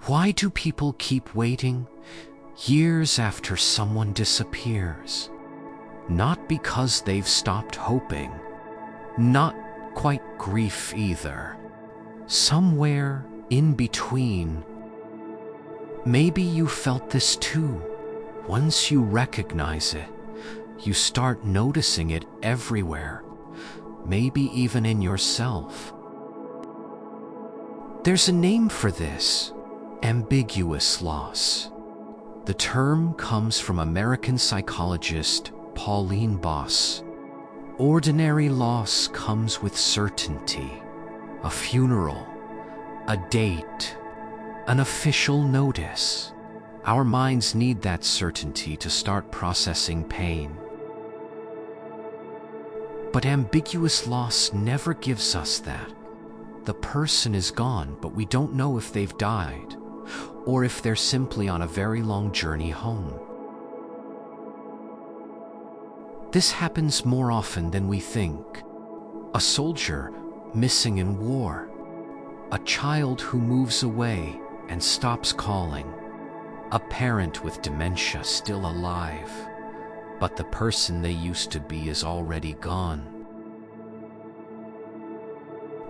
Why do people keep waiting years after someone disappears? Not because they've stopped hoping, not quite grief either. Somewhere in between. Maybe you felt this too. Once you recognize it, you start noticing it everywhere, maybe even in yourself. There's a name for this: ambiguous loss. The term comes from American psychologist Pauline Boss. Ordinary loss comes with certainty, a funeral, a date, an official notice. Our minds need that certainty to start processing pain. But ambiguous loss never gives us that. The person is gone, but we don't know if they've died, or if they're simply on a very long journey home. This happens more often than we think. A soldier missing in war, a child who moves away and stops calling, a parent with dementia still alive, but the person they used to be is already gone.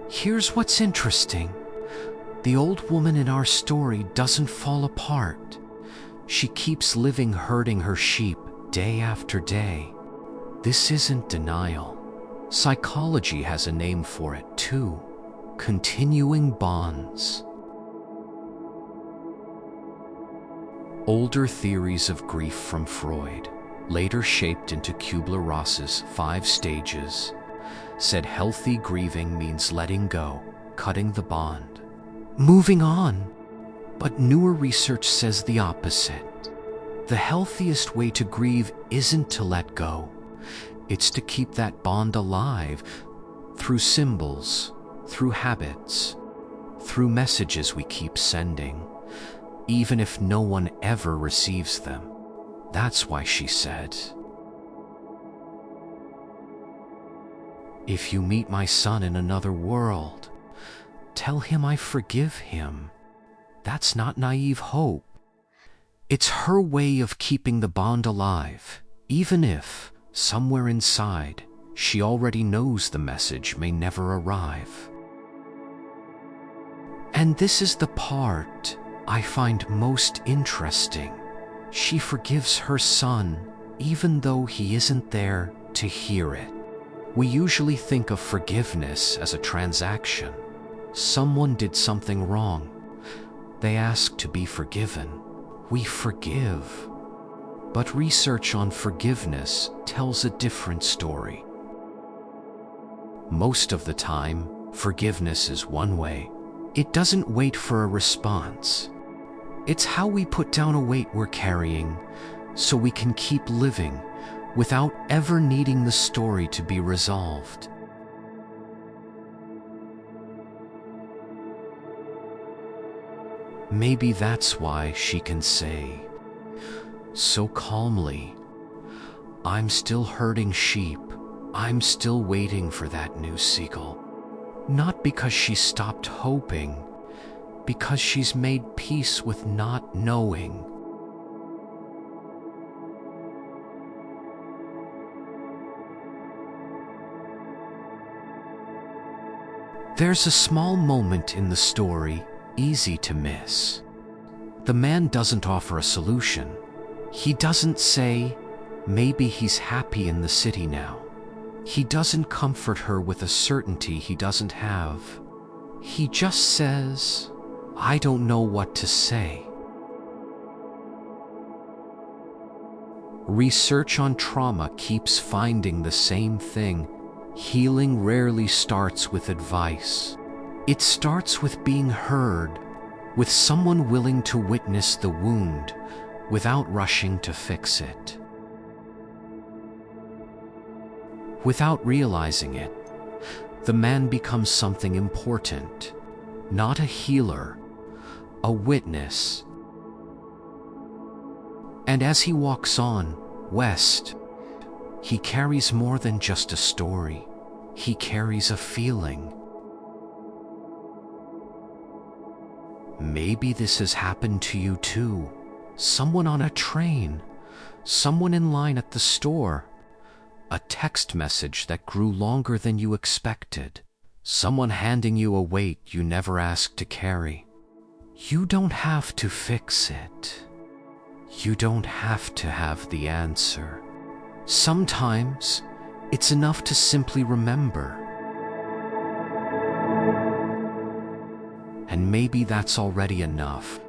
Here's what's interesting. The old woman in our story doesn't fall apart. She keeps living herding her sheep day after day. This isn't denial. Psychology has a name for it too: continuing bonds. Older theories of grief from Freud, later shaped into Kubler-Ross's 5 stages, said healthy grieving means letting go, cutting the bond, moving on. But newer research says the opposite. The healthiest way to grieve isn't to let go. It's to keep that bond alive through symbols, through habits, through messages we keep sending, even if no one ever receives them. That's why she said, "If you meet my son in another world, tell him I forgive him." That's not naive hope. It's her way of keeping the bond alive, even if, somewhere inside, she already knows the message may never arrive. And this is the part I find most interesting. She forgives her son, even though he isn't there to hear it. We usually think of forgiveness as a transaction. Someone did something wrong. They ask to be forgiven. We forgive. But research on forgiveness tells a different story. Most of the time, forgiveness is one way. It doesn't wait for a response. It's how we put down a weight we're carrying so we can keep living without ever needing the story to be resolved. Maybe that's why she can say so calmly, "I'm still herding sheep. I'm still waiting for that new seagull." Not because she stopped hoping, because she's made peace with not knowing. There's a small moment in the story easy to miss. The man doesn't offer a solution. He doesn't say, maybe he's happy in the city now. He doesn't comfort her with a certainty he doesn't have. He just says, "I don't know what to say." Research on trauma keeps finding the same thing. Healing rarely starts with advice. It starts with being heard, with someone willing to witness the wound without rushing to fix it. Without realizing it, the man becomes something important, not a healer, a witness. And as he walks on, west, he carries more than just a story. He carries a feeling. Maybe this has happened to you too. Someone on a train, someone in line at the store, a text message that grew longer than you expected, someone handing you a weight you never asked to carry. You don't have to fix it. You don't have to have the answer. Sometimes it's enough to simply remember. And maybe that's already enough.